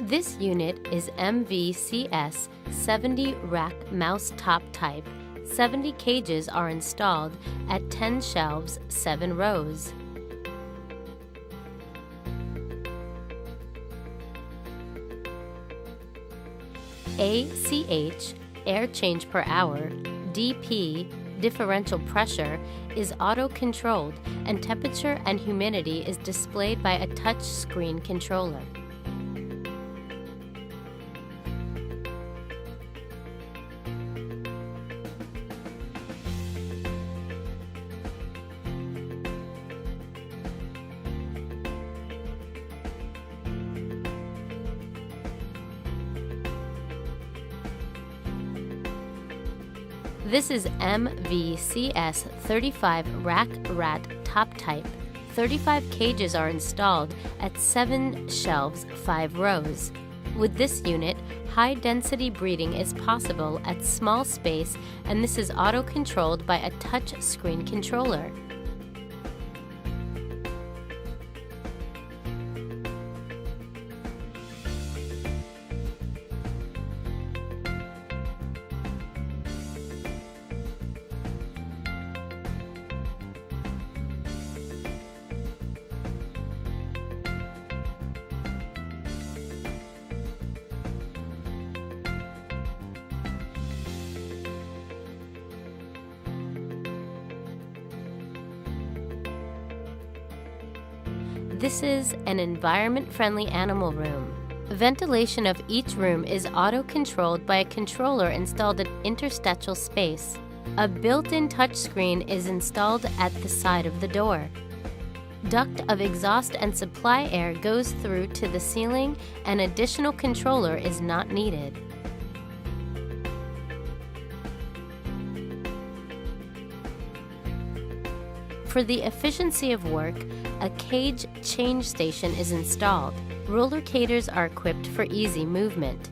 This unit is MVCS 70 rack mouse top type. 70 cages are installed at 10 shelves, 7 rows. ACH, air change per hour, DP, differential pressure, is auto-controlled, and temperature and humidity is displayed by a touch screen controller. This is MVCS 35 rack rat top type. 35 cages are installed at 7 shelves, 5 rows. With this unit, high-density breeding is possible at small space, and this is auto-controlled by a touch screen controller. This is an environment-friendly animal room. Ventilation of each room is auto-controlled by a controller installed in interstitial space. A built-in touchscreen is installed at the side of the door. Duct of exhaust and supply air goes through to the ceiling, and additional controller is not needed. For the efficiency of work, a cage change station is installed. Roller caters are equipped for easy movement.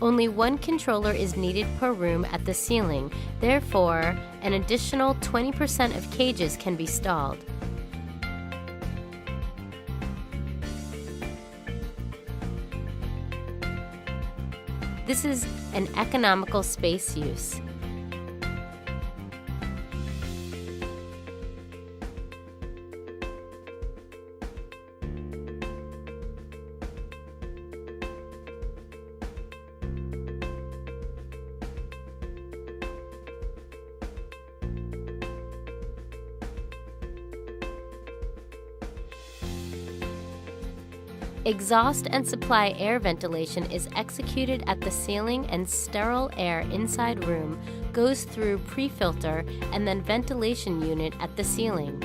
Only one controller is needed per room at the ceiling, therefore, an additional 20% of cages can be stalled. This is an economical space use. Exhaust and supply air ventilation is executed at the ceiling, and sterile air inside room goes through pre-filter and then ventilation unit at the ceiling.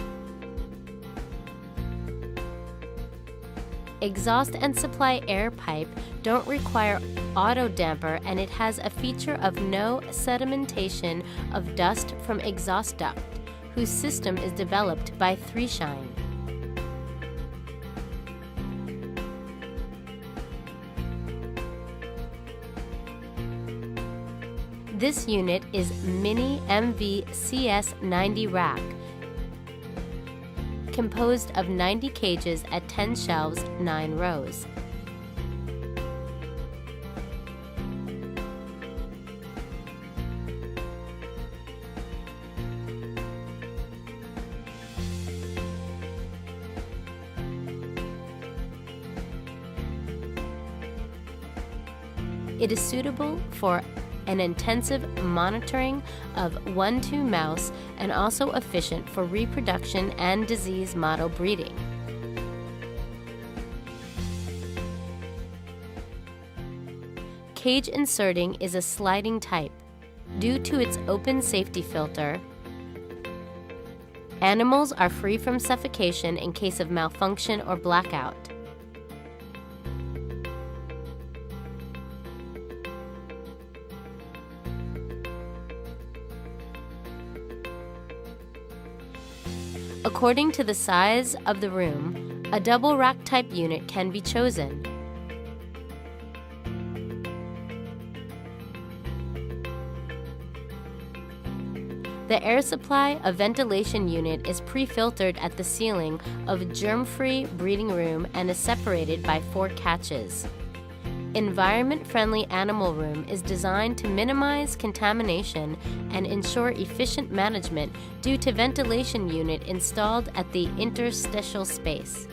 Exhaust and supply air pipe don't require auto damper, and it has a feature of no sedimentation of dust from exhaust duct, whose system is developed by 3Shine. This unit is Mini MVCS 90 rack, composed of 90 cages at 10 shelves, 9 rows. It is suitable for an intensive monitoring of 1-2 mouse, and also efficient for reproduction and disease model breeding. Cage inserting is a sliding type. Due to its open safety filter, animals are free from suffocation in case of malfunction or blackout. According to the size of the room, a double rack type unit can be chosen. The air supply of ventilation unit is pre-filtered at the ceiling of germ-free breeding room and is separated by 4 catches. Environment-friendly animal room is designed to minimize contamination and ensure efficient management due to ventilation unit installed at the interstitial space.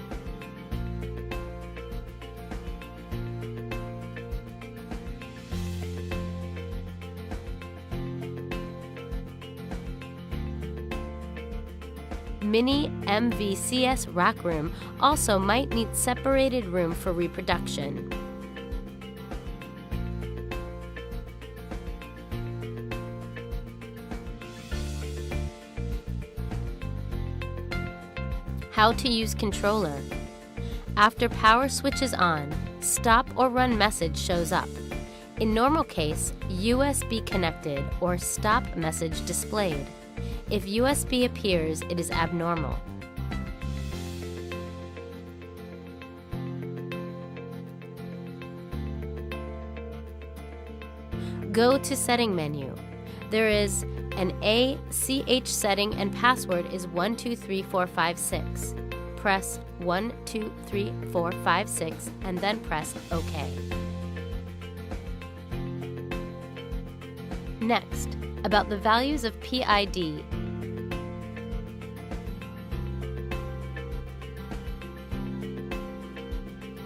Mini MVCS rack room also might need separated room for reproduction. How to use controller. After power switch is on, stop or run message shows up. In normal case, USB connected or stop message displayed. If USB appears, it is abnormal. Go to Setting menu. There is an ACH setting and password is 123456. Press 123456 and then press OK. Next, about the values of PID.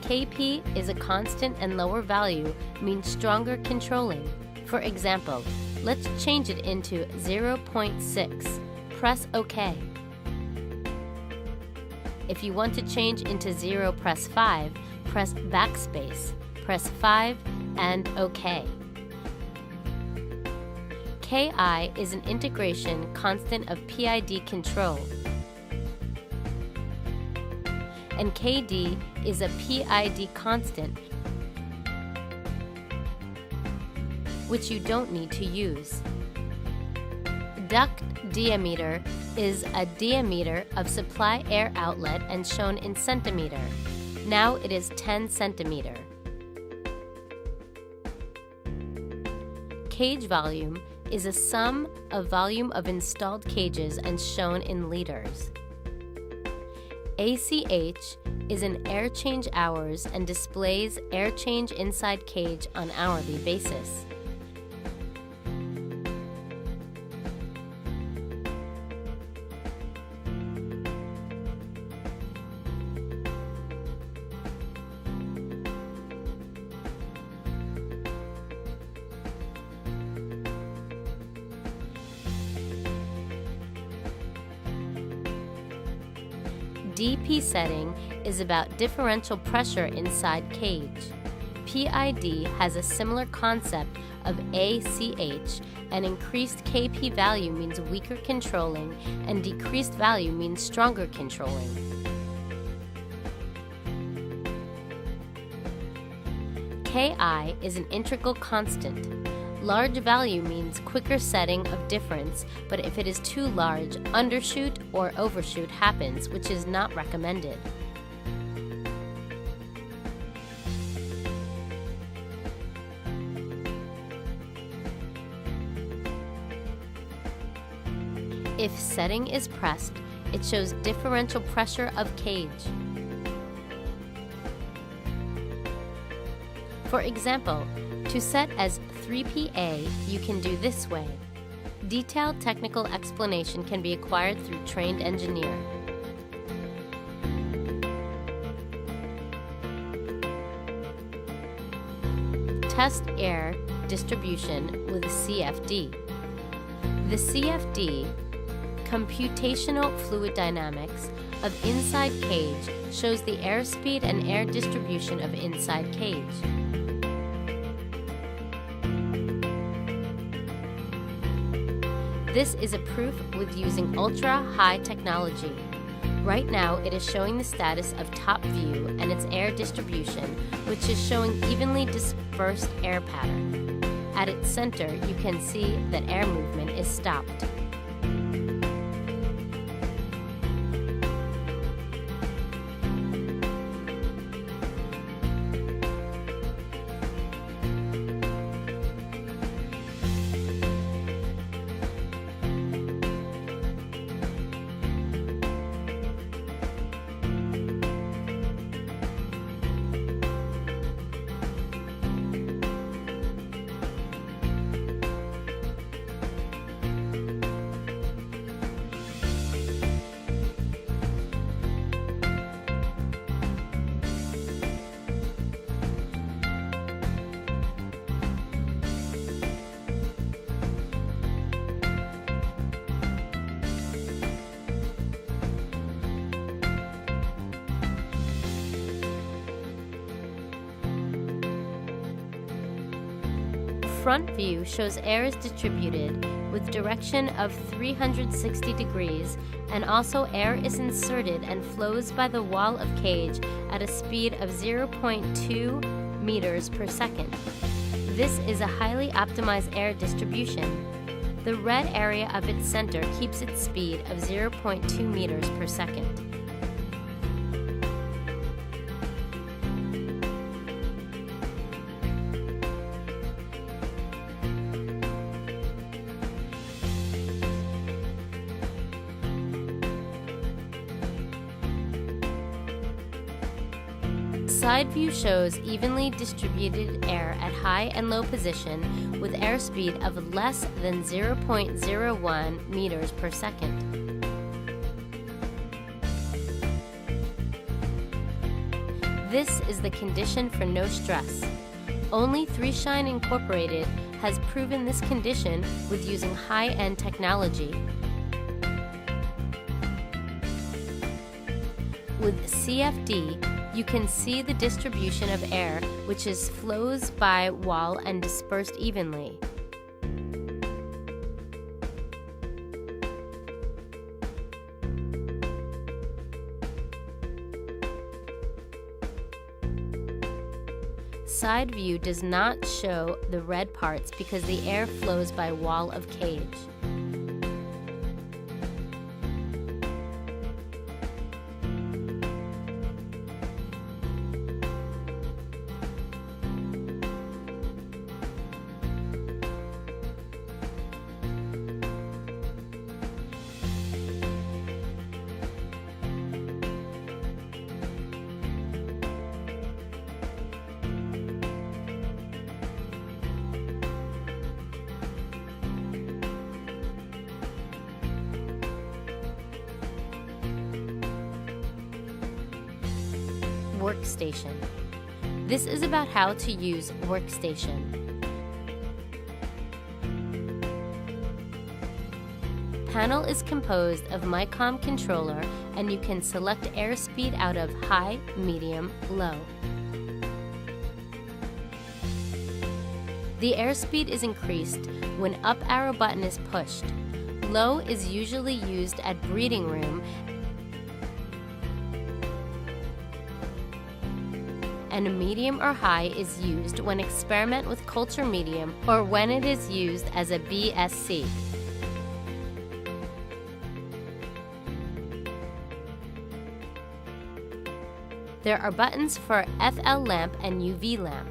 KP is a constant and lower value means stronger controlling. For example, let's change it into 0.6. Press OK. If you want to change into 0, press 5, press backspace, press 5 and OK. KI is an integration constant of PID control, and KD is a PID constant, which you don't need to use. Duct diameter is a diameter of supply air outlet and shown in centimeter. Now it is 10 centimeter. Cage volume is a sum of volume of installed cages and shown in liters. ACH is an air change hours and displays air change inside cage on hourly basis. DP setting is about differential pressure inside cage. PID has a similar concept of ACH, and increased KP value means weaker controlling and decreased value means stronger controlling. KI is an integral constant. Large value means quicker setting of difference, but if it is too large, undershoot or overshoot happens, which is not recommended. If setting is pressed, it shows differential pressure of cage. For example, to set as 3PA, you can do this way. Detailed technical explanation can be acquired through trained engineer. Test air distribution with CFD. The CFD, computational fluid dynamics of inside cage, shows the airspeed and air distribution of inside cage. This is a proof with using ultra-high technology. Right now, it is showing the status of top view and its air distribution, which is showing evenly dispersed air pattern. At its center, you can see that air movement is stopped. front view shows air is distributed with direction of 360 degrees, and also air is inserted and flows by the wall of cage at a speed of 0.2 meters per second. This is a highly optimized air distribution. The red area of its center keeps its speed of 0.2 meters per second. Side view shows evenly distributed air at high and low position with airspeed of less than 0.01 meters per second. This is the condition for no stress. Only 3Shine Incorporated has proven this condition with using high-end technology. With CFD, you can see the distribution of air, which flows by wall and dispersed evenly. Side view does not show the red parts because the air flows by wall of cage. Workstation. This is about how to use Workstation. Panel is composed of MyCom controller, and you can select airspeed out of high, medium, low. The airspeed is increased when up arrow button is pushed. Low is usually used at breeding room, and a medium or high is used when experiment with culture medium or when it is used as a BSC. There are buttons for FL lamp and UV lamp.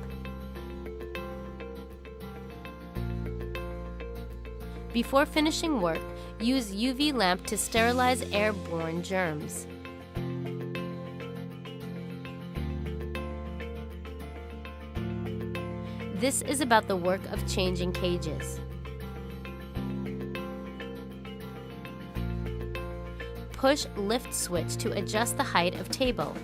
Before finishing work, use UV lamp to sterilize airborne germs. This is about the work of changing cages. Push lift switch to adjust the height of table.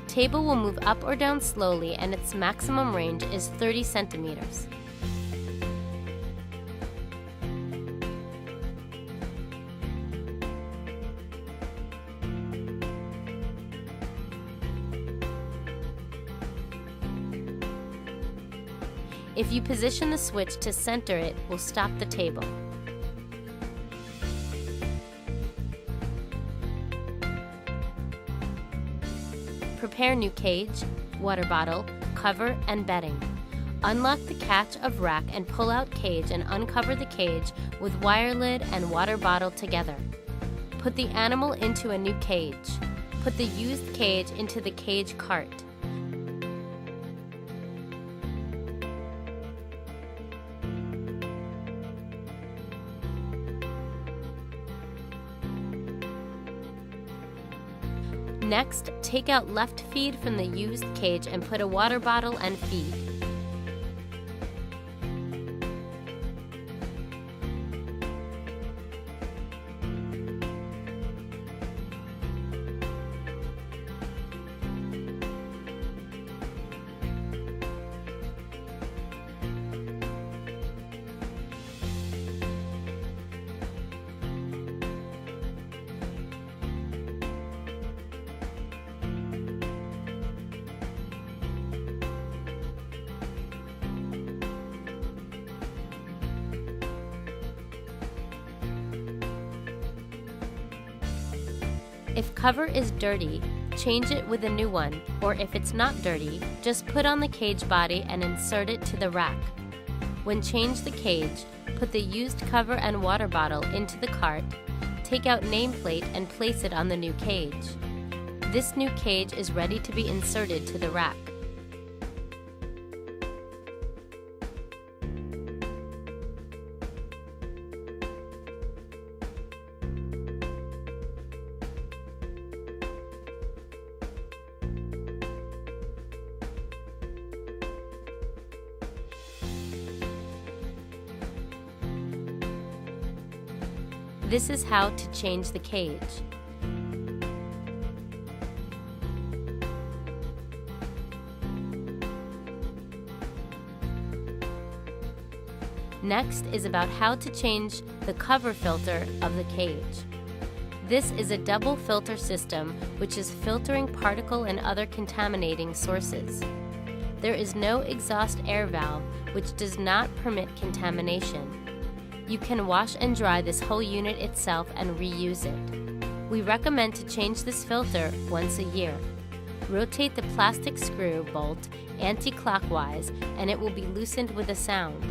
Table will move up or down slowly, and its maximum range is 30 centimeters. If you position the switch to center, it will stop the table. Prepare new cage, water bottle, cover, and bedding. Unlock the catch of rack and pull out cage and uncover the cage with wire lid and water bottle together. Put the animal into a new cage. Put the used cage into the cage cart. Next, take out left feed from the used cage and put a water bottle and feed. If cover is dirty, change it with a new one, or if it's not dirty, just put on the cage body and insert it to the rack. When change the cage, put the used cover and water bottle into the cart, take out nameplate and place it on the new cage. This new cage is ready to be inserted to the rack. This is how to change the cage. Next is about how to change the cover filter of the cage. This is a double filter system which is filtering particle and other contaminating sources. There is no exhaust air valve which does not permit contamination. You can wash and dry this whole unit itself and reuse it. We recommend to change this filter once a year. Rotate the plastic screw bolt anti-clockwise and it will be loosened with a sound.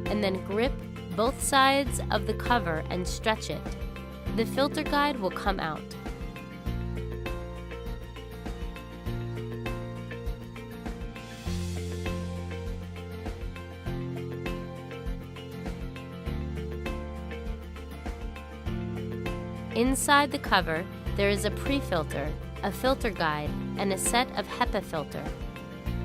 And then grip both sides of the cover and stretch it. The filter guide will come out. Inside the cover, there is a pre-filter, a filter guide, and a set of HEPA filter.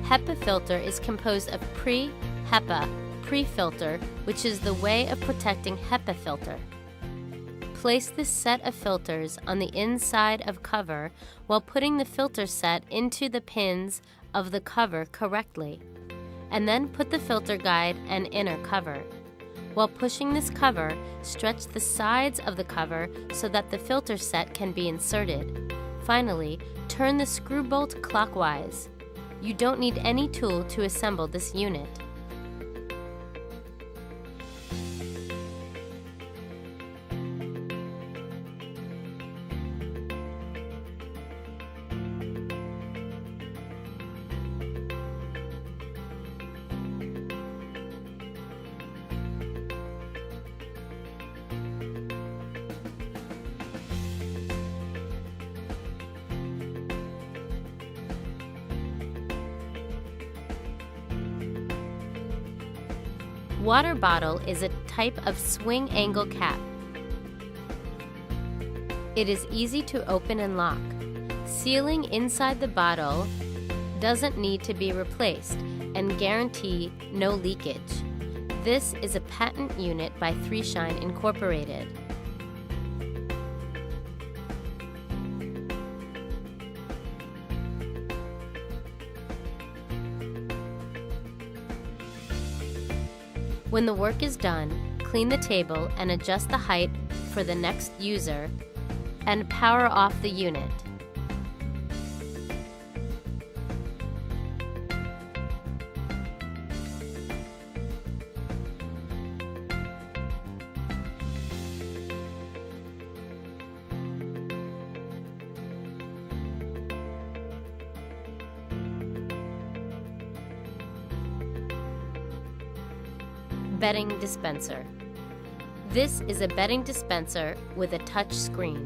HEPA filter is composed of pre-HEPA, pre-filter, which is the way of protecting HEPA filter. Place this set of filters on the inside of cover while putting the filter set into the pins of the cover correctly, and then put the filter guide and inner cover. While pushing this cover, stretch the sides of the cover so that the filter set can be inserted. Finally, turn the screw bolt clockwise. You don't need any tool to assemble this unit. Water bottle is a type of swing angle cap. It is easy to open and lock. Sealing inside the bottle doesn't need to be replaced and guarantee no leakage. This is a patent unit by 3 Shine Incorporated. When the work is done, clean the table and adjust the height for the next user and power off the unit. Bedding dispenser. This is a bedding dispenser with a touch screen.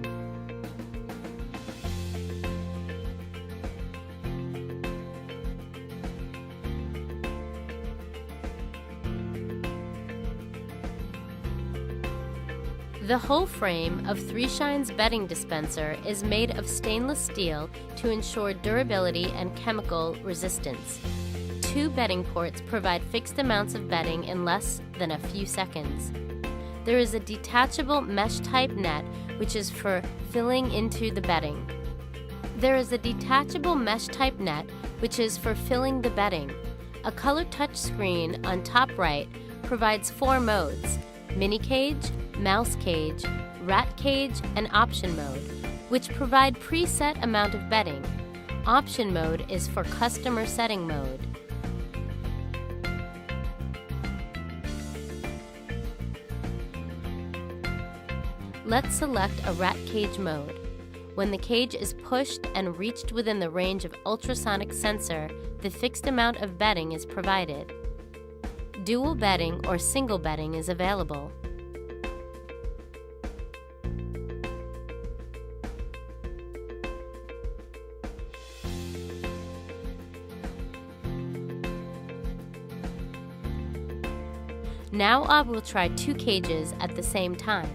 The whole frame of 3 Shine's bedding dispenser is made of stainless steel to ensure durability and chemical resistance. 2 bedding ports provide fixed amounts of bedding in less than a few seconds. There is a detachable mesh-type net which is for filling into the bedding. There is a detachable mesh-type net which is for filling the bedding. A color touch screen on top right provides 4 modes: mini cage, mouse cage, rat cage, and option mode, which provide preset amount of bedding. Option mode is for customer setting mode. Let's select a rat cage mode. When the cage is pushed and reached within the range of ultrasonic sensor, the fixed amount of bedding is provided. Dual bedding or single bedding is available. Now I will try 2 cages at the same time.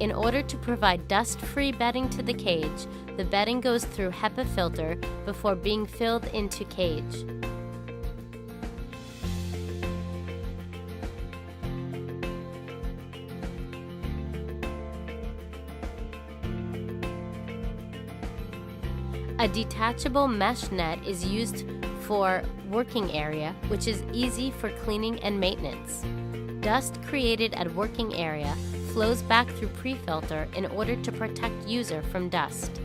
In order to provide dust-free bedding to the cage, the bedding goes through HEPA filter before being filled into cage. A detachable mesh net is used for working area, which is easy for cleaning and maintenance. Dust created at working area flows back through pre-filter in order to protect user from dust.